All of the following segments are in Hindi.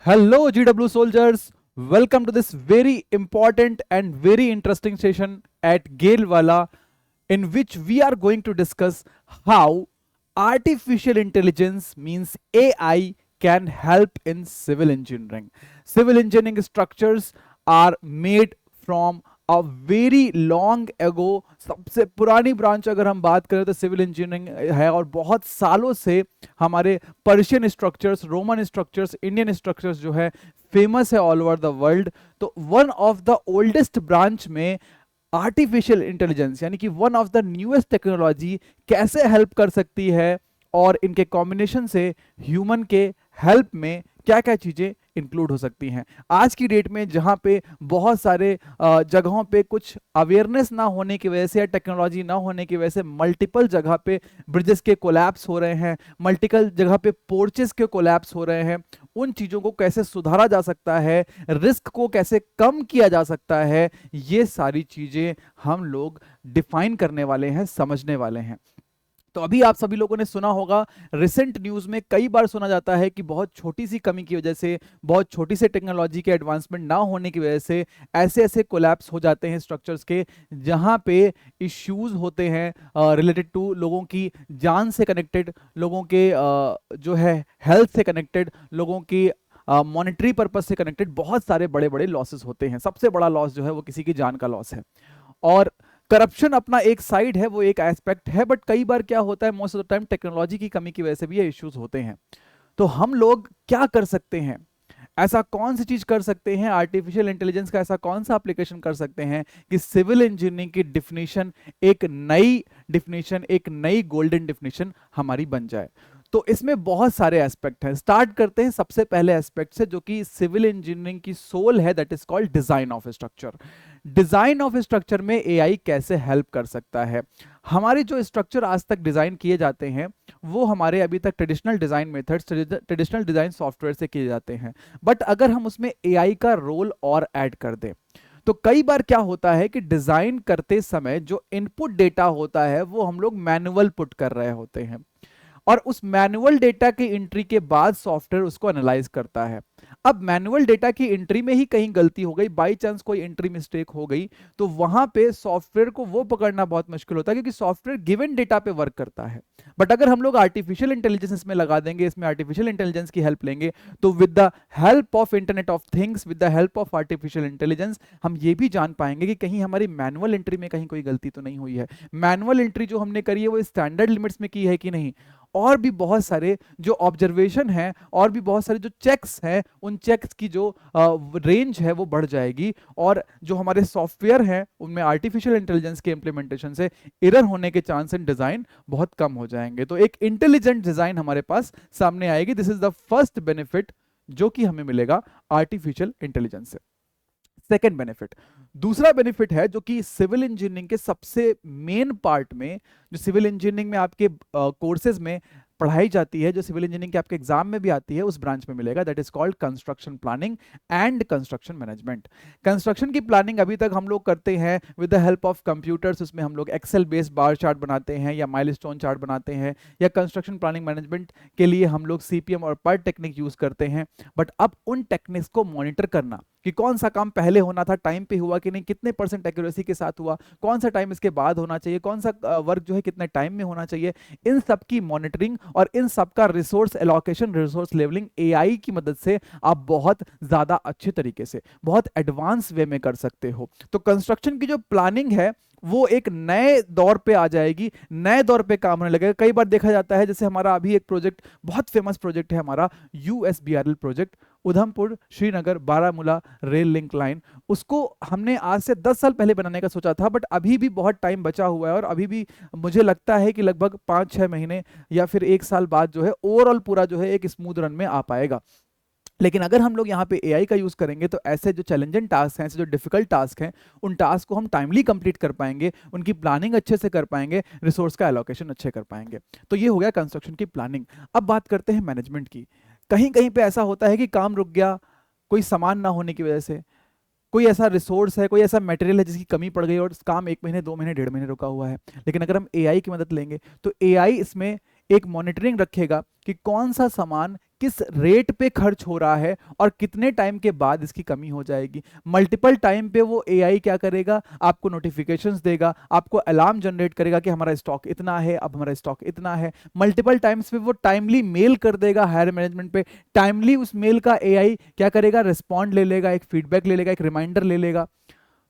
Hello, GW soldiers. Welcome to this very important and very interesting session at Galewala, in which we are going to discuss how artificial intelligence means AI can help in civil engineering. Civil engineering structures are made from a very long ago, सबसे पुरानी ब्रांच अगर हम बात करें तो सिविल इंजीनियरिंग है, और बहुत सालों से हमारे Persian structures, Roman structures, Indian structures जो है फेमस है ऑल ओवर द वर्ल्ड। तो one of the oldest branch में आर्टिफिशियल इंटेलिजेंस यानी कि one of the newest technology कैसे हेल्प कर सकती है, और इनके कॉम्बिनेशन से ह्यूमन के हेल्प में क्या क्या चीजें इंक्लूड हो सकती हैं। आज की डेट में जहां पे बहुत सारे जगहों पे कुछ अवेयरनेस ना होने की वजह से या टेक्नोलॉजी ना होने की वजह से मल्टीपल जगह पे ब्रिजेस के कोलैप्स हो रहे हैं, मल्टीपल जगह पे पोर्चेस के कोलैप्स हो रहे हैं। उन चीज़ों को कैसे सुधारा जा सकता है, रिस्क को कैसे कम किया जा सकता है, ये सारी चीज़ें हम लोग डिफाइन करने वाले हैं, समझने वाले हैं। तो अभी आप सभी लोगों ने सुना होगा, रिसेंट न्यूज़ में कई बार सुना जाता है कि बहुत छोटी सी कमी की वजह से, बहुत छोटी सी टेक्नोलॉजी के एडवांसमेंट ना होने की वजह से ऐसे ऐसे कोलैप्स हो जाते हैं स्ट्रक्चर्स के, जहां पे इश्यूज होते हैं रिलेटेड टू लोगों की जान से कनेक्टेड, लोगों के जो है हेल्थ से कनेक्टेड, लोगों की मॉनेटरी पर्पज से कनेक्टेड बहुत सारे बड़े बड़े लॉसेस होते हैं। सबसे बड़ा लॉस जो है वो किसी की जान का लॉस है। और करप्शन अपना एक साइड है, वो एक एस्पेक्ट है, बट कई बार क्या होता है, most of the time technology की कमी की वजह से भी ये इश्यूज होते हैं। तो हम लोग क्या कर सकते हैं, ऐसा कौन सी चीज कर सकते हैं, आर्टिफिशियल इंटेलिजेंस का ऐसा कौन सा एप्लीकेशन कर सकते हैं कि सिविल इंजीनियरिंग की डिफिनीशन एक नई डिफिनीशन, एक नई गोल्डन डिफिनीशन हमारी बन जाए। तो इसमें बहुत सारे एस्पेक्ट हैं। स्टार्ट करते हैं सबसे पहले एस्पेक्ट से, जो कि सिविल इंजीनियरिंग की सोल है, that is called design of structure. Design of structure में एआई कैसे हेल्प कर सकता है। हमारे जो स्ट्रक्चर आज तक डिजाइन किए जाते हैं वो हमारे अभी तक traditional design methods, traditional design software से किए जाते हैं, बट अगर हम उसमें एआई का रोल और ऐड कर दें तो कई बार क्या होता है कि डिजाइन करते समय जो इनपुट डेटा होता है वो हम लोग मैनुअल पुट कर रहे होते हैं, और उस मैनुअल डेटा की एंट्री के बाद सॉफ्टवेयर उसको एनालाइज करता है। अब मैनुअल डेटा की एंट्री में ही कहीं गलती हो गई, बाई चांस कोई एंट्री मिस्टेक हो गई, तो वहां पे सॉफ्टवेयर को वो पकड़ना बहुत मुश्किल होता है, क्योंकि सॉफ्टवेयर गिवन डेटा पे वर्क करता है। बट अगर हम लोग आर्टिफिशियल इंटेलिजेंस इसमें लगा देंगे, इसमें आर्टिफिशियल इंटेलिजेंस की हेल्प लेंगे, तो with the help of internet of things, with the help of artificial intelligence, हम ये भी जान पाएंगे कि कहीं हमारी मैनुअल एंट्री में कहीं कोई गलती तो नहीं हुई है, मैनुअल एंट्री जो हमने करी है वो स्टैंडर्ड लिमिट्स में की है कि नहीं, और भी बहुत सारे जो ऑब्जर्वेशन है, और भी बहुत सारे जो चेक्स हैं, उन चेक्स की जो रेंज है वो बढ़ जाएगी, और जो हमारे सॉफ्टवेयर हैं उनमें आर्टिफिशियल इंटेलिजेंस के इंप्लीमेंटेशन से एरर होने के चांस इन डिजाइन बहुत कम हो जाएंगे। तो एक इंटेलिजेंट डिजाइन हमारे पास सामने आएगी। This is the first benefit जो कि हमें मिलेगा आर्टिफिशियल इंटेलिजेंस से। सेकेंड बेनिफिट, दूसरा बेनिफिट है जो कि सिविल इंजीनियरिंग के सबसे मेन पार्ट में, जो सिविल इंजीनियरिंग में आपके कोर्सेज में पढ़ाई जाती है, जो सिविल इंजीनियरिंग के आपके एग्जाम में भी आती है, उस ब्रांच में मिलेगा, that is called construction planning and construction management. Construction की प्लानिंग अभी तक हम लोग करते हैं with the help of computers, उसमें हम लोग एक्सेल बेस्ड बार चार्ट बनाते हैं या माइलस्टोन चार्ट बनाते हैं, या कंस्ट्रक्शन प्लानिंग मैनेजमेंट के लिए हम लोग सीपीएम और पर्ट टेक्निक यूज करते हैं। बट अब उन टेक्निक्स को मॉनिटर करना कि कौन सा काम पहले होना था, टाइम पे हुआ कि नहीं, कितने परसेंट एक्यूरेसी के साथ हुआ, कौन सा टाइम इसके बाद होना चाहिए, कौन सा वर्क जो है कितने टाइम में होना चाहिए, इन सब की मॉनिटरिंग और इन सब का resource allocation, resource levelling AI की मदद से आप बहुत ज्यादा अच्छे तरीके से, बहुत एडवांस वे में कर सकते हो। तो कंस्ट्रक्शन की जो प्लानिंग है वो एक नए दौर पे आ जाएगी, नए दौर पे काम होने लगेगा। कई बार देखा जाता है, जैसे हमारा अभी एक प्रोजेक्ट, बहुत फेमस प्रोजेक्ट है हमारा USBRL project, Udhampur Srinagar Baramulla rail link line. उसको हमने आज से 10 साल पहले बनाने का सोचा था, बट अभी भी बहुत टाइम बचा हुआ है, और अभी भी मुझे लगता है कि लगभग 5-6 महीने या फिर 1 साल बाद जो है ओवरऑल पूरा जो है एक स्मूथ रन में आ पाएगा। लेकिन अगर हम लोग यहाँ पे एआई का यूज करेंगे तो ऐसे जो चैलेंजिंग टास्क हैं, ऐसे जो डिफिकल्ट टास्क हैं, उन टास्क को हम टाइमली कंप्लीट कर पाएंगे, उनकी प्लानिंग अच्छे से कर पाएंगे, रिसोर्स का एलोकेशन अच्छे कर पाएंगे। तो ये हो गया कंस्ट्रक्शन की प्लानिंग। अब बात करते हैं मैनेजमेंट की। कहीं कहीं पे ऐसा होता है कि काम रुक गया, कोई सामान ना होने की वजह से, कोई ऐसा रिसोर्स है, कोई ऐसा मटेरियल है जिसकी कमी पड़ गई और काम 1 महीने 2 महीने 1.5 महीने रुका हुआ है। लेकिन अगर हम एआई की मदद लेंगे तो एआई इसमें एक मॉनिटरिंग रखेगा कि कौन सा सामान किस रेट पे खर्च हो रहा है और कितने टाइम के बाद इसकी कमी हो जाएगी। मल्टीपल टाइम पे वो एआई क्या करेगा, आपको नोटिफिकेशंस देगा, आपको अलार्म जनरेट करेगा कि हमारा स्टॉक इतना है, अब हमारा स्टॉक इतना है। मल्टीपल टाइम्स पे वो टाइमली मेल कर देगा हायर मैनेजमेंट पे, टाइमली उस मेल का एआई क्या करेगा, रिस्पॉन्ड ले लेगा, एक फीडबैक ले लेगा, एक रिमाइंडर ले लेगा।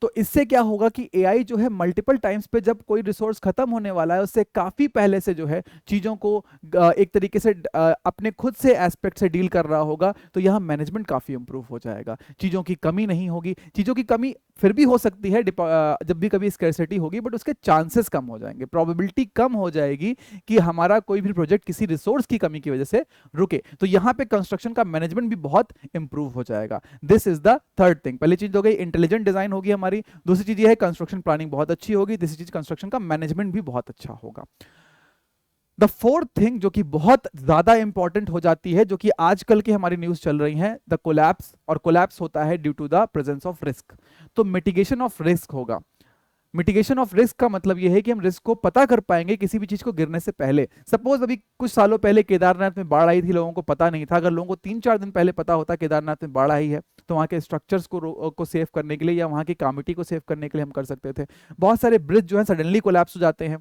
तो इससे क्या होगा कि एआई जो है मल्टीपल टाइम्स पे जब कोई रिसोर्स खत्म होने वाला है उससे काफी पहले से जो है चीजों को एक तरीके से अपने खुद से एस्पेक्ट से डील कर रहा होगा। तो यहाँ मैनेजमेंट काफी इंप्रूव हो जाएगा, चीजों की कमी नहीं होगी। चीजों की कमी फिर भी हो सकती है जब भी कभी स्कैरसिटी होगी, बट उसके चांसेस कम हो जाएंगे, प्रोबेबिलिटी कम हो जाएगी कि हमारा कोई भी प्रोजेक्ट किसी रिसोर्स की कमी की वजह से रुके। तो यहाँ पे कंस्ट्रक्शन का मैनेजमेंट भी बहुत इंप्रूव हो जाएगा। This is the third thing. पहली चीज हो गई इंटेलिजेंट डिजाइन होगी हमारी, दूसरी चीज ये है कंस्ट्रक्शन प्लानिंग बहुत अच्छी होगी, तीसरी चीज कंस्ट्रक्शन का मैनेजमेंट भी बहुत अच्छा होगा। द फोर्थ थिंग जो कि बहुत ज्यादा इंपॉर्टेंट हो जाती है, जो कि आजकल की हमारी न्यूज चल रही है, द कोलैप्स, और कोलैप्स होता है due to the presence of risk. तो मिटिगेशन ऑफ रिस्क होगा। मिटिगेशन ऑफ रिस्क का मतलब यह है कि हम रिस्क को पता कर पाएंगे किसी भी चीज को गिरने से पहले। सपोज अभी कुछ सालों पहले केदारनाथ में बाढ़ आई थी, लोगों को पता नहीं था। अगर लोगों को 3-4 दिन पहले पता होता केदारनाथ में बाढ़ आई है, तो वहां के स्ट्रक्चर्स को सेव करने के लिए या वहां की कमिटी को सेव करने के लिए हम कर सकते थे। बहुत सारे ब्रिज जो है सडनली कोलैप्स हो जाते हैं,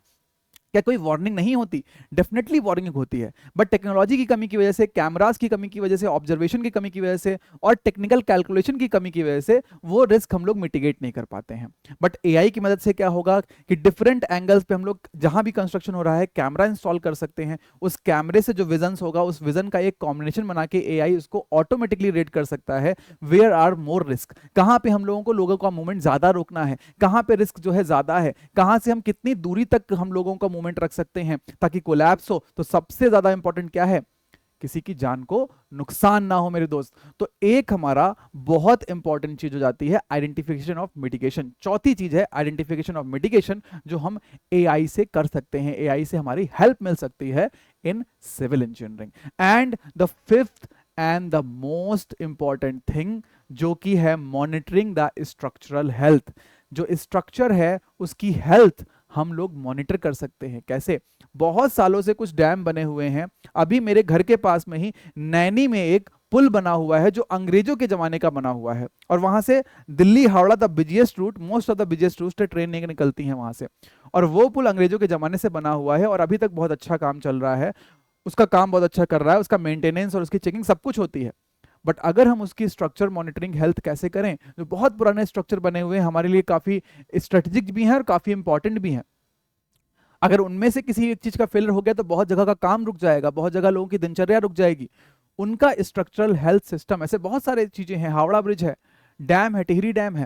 क्या कोई वार्निंग नहीं होती? डेफिनेटली वार्निंग होती है, बट टेक्नोलॉजी की कमी की वजह से, कैमरास की कमी की वजह से, ऑब्जर्वेशन की कमी की वजह से और टेक्निकल कैलकुलेशन की कमी की वजह से वो रिस्क हम लोग मिटिगेट नहीं कर पाते हैं। बट एआई की मदद से क्या होगा कि डिफरेंट एंगल्स पे हम लोग जहां भी कंस्ट्रक्शन हो रहा है कैमरा इंस्टॉल कर सकते हैं। उस कैमरे से जो विजन होगा, उस विजन का एक कॉम्बिनेशन बना के एआई उसको ऑटोमेटिकली रेट कर सकता है वेयर आर मोर रिस्क, कहां पे हम लोगों का मूवमेंट ज्यादा रोकना है, कहां पे रिस्क जो है ज्यादा है, कहां से हम कितनी दूरी तक हम लोगों का मूवमेंट रख सकते हैं ताकि कोलैप्स हो। तो सबसे ज्यादा इंपॉर्टेंट क्या है? किसी की जान को नुकसान ना हो मेरे दोस्त। तो एक हमारा बहुत इंपॉर्टेंट चीज हो जाती है आइडेंटिफिकेशन ऑफ मिटिगेशन। चौथी चीज है आइडेंटिफिकेशन ऑफ मिटिगेशन, जो हम एआई से कर सकते हैं, एआई से हमारी हेल्प मिल सकती है in civil engineering. And the fifth and the most important thing जो कि है मॉनिटरिंग द स्ट्रक्चरल हेल्थ। जो स्ट्रक्चर है उसकी हेल्थ हम लोग मॉनिटर कर सकते हैं। कैसे? बहुत सालों से कुछ डैम बने हुए हैं। अभी मेरे घर के पास में ही नैनी में एक पुल बना हुआ है जो अंग्रेजों के जमाने का बना हुआ है, और वहां से Delhi Howrah the busiest route, most of the busiest route train निकलती हैं वहां से, और वो पुल अंग्रेजों के जमाने से बना हुआ है और अभी तक बहुत अच्छा काम चल रहा है। उसका काम बहुत अच्छा कर रहा है, उसका मेंटेनेंस और उसकी चेकिंग सब कुछ होती है। बट अगर हम उसकी स्ट्रक्चर मॉनिटरिंग हेल्थ कैसे करें? जो बहुत पुराने स्ट्रक्चर बने हुए हैं हमारे लिए काफी स्ट्रेटेजिक भी हैं और काफी इंपॉर्टेंट भी हैं। अगर उनमें से किसी एक चीज का फेलियर हो गया तो बहुत जगह का काम रुक जाएगा, बहुत जगह लोगों की दिनचर्या रुक जाएगी। उनका स्ट्रक्चरल हेल्थ सिस्टम, ऐसे बहुत सारे चीजें हैं, हावड़ा ब्रिज है, डैम है, टिहरी डैम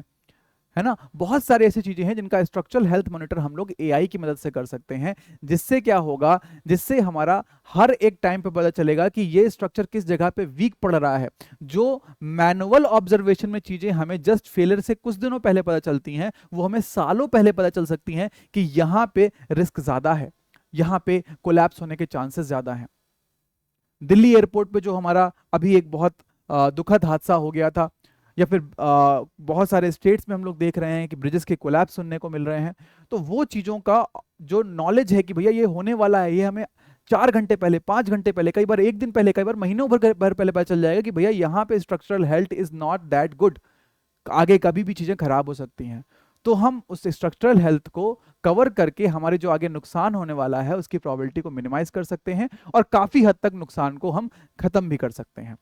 है ना, बहुत सारी ऐसी चीजें हैं जिनका स्ट्रक्चरल हेल्थ मॉनिटर हम लोग एआई की मदद से कर सकते हैं। जिससे क्या होगा, जिससे हमारा हर एक टाइम पे पता चलेगा कि ये स्ट्रक्चर किस जगह पे वीक पड़ रहा है। जो मैनुअल ऑब्जर्वेशन में चीजें हमें जस्ट फेलियर से कुछ दिनों पहले पता चलती हैं, वो हमें सालों पहले पता चल सकती हैं कि यहां पे रिस्क ज्यादा है, यहां पे कोलैप्स होने के चांसेस ज्यादा हैं। दिल्ली एयरपोर्ट पे जो हमारा अभी एक बहुत दुखद हादसा हो गया था, या फिर बहुत सारे स्टेट्स में हम लोग देख रहे हैं कि ब्रिजेस के कोलैप्स सुनने को मिल रहे हैं। तो वो चीज़ों का जो नॉलेज है कि भैया ये होने वाला है, ये हमें 4 घंटे पहले, 5 घंटे पहले, कई बार 1 दिन पहले, कई बार महीनों भर पहले पता चल जाएगा कि भैया यहाँ पे structural health is not that good, आगे कभी भी चीज़ें खराब हो सकती हैं। तो हम उस स्ट्रक्चरल हेल्थ को कवर करके हमारे जो आगे नुकसान होने वाला है उसकी प्रोबेबिलिटी को मिनिमाइज कर सकते हैं और काफ़ी हद तक नुकसान को हम खत्म भी कर सकते हैं।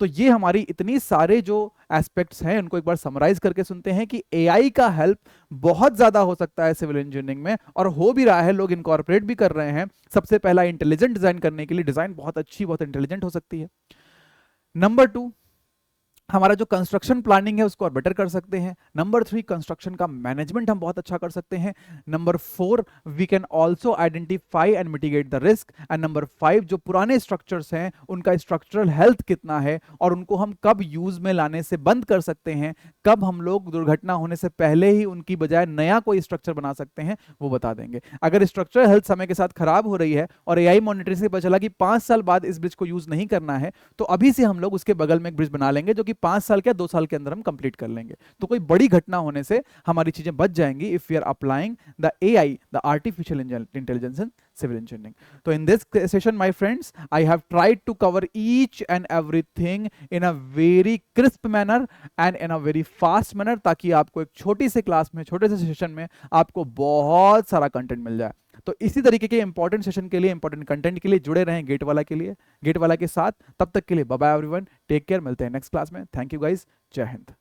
तो ये हमारी इतनी सारे जो एस्पेक्ट्स हैं उनको एक बार समराइज करके सुनते हैं कि एआई का हेल्प बहुत ज्यादा हो सकता है सिविल इंजीनियरिंग में, और हो भी रहा है, लोग इनकॉर्पोरेट भी कर रहे हैं। सबसे पहला इंटेलिजेंट डिजाइन करने के लिए, डिजाइन बहुत अच्छी, बहुत इंटेलिजेंट हो सकती है। नंबर 2, हमारा जो कंस्ट्रक्शन प्लानिंग है उसको और बेटर कर सकते हैं। नंबर 3, कंस्ट्रक्शन का मैनेजमेंट हम बहुत अच्छा कर सकते हैं। Number 4, we can also identify and mitigate the risk. And number 5, जो पुराने स्ट्रक्चर्स हैं उनका स्ट्रक्चरल हेल्थ कितना है और उनको हम कब यूज में लाने से बंद कर सकते हैं, कब हम लोग दुर्घटना होने से पहले ही उनकी बजाय नया कोई स्ट्रक्चर बना सकते हैं, वो बता देंगे। अगर स्ट्रक्चरल हेल्थ समय के साथ खराब हो रही है और एआई मॉनिटरिंग से पता चला कि 5 साल बाद इस ब्रिज को यूज नहीं करना है, तो अभी से हम लोग उसके बगल में एक ब्रिज बना लेंगे जो कि 5 साल के 2 साल के अंदर हम कंप्लीट कर लेंगे। तो कोई बड़ी घटना होने से हमारी चीजें बच जाएंगी if we are applying the AI, the artificial intelligence in civil engineering. तो in this session my friends, I have tried to cover each and everything in a very crisp manner and in a very fast manner, ताकि आपको एक छोटी सी क्लास में, छोटे से सेशन में आपको बहुत सारा कंटेंट मिल जाए। तो इसी तरीके के इंपॉर्टेंट सेशन के लिए, इंपॉर्टेंट कंटेंट के लिए जुड़े रहें गेट वाला के लिए, गेट वाला के साथ। तब तक के लिए bye bye everyone, take care, मिलते हैं नेक्स्ट क्लास में। थैंक यू गाइस, जय हिंद।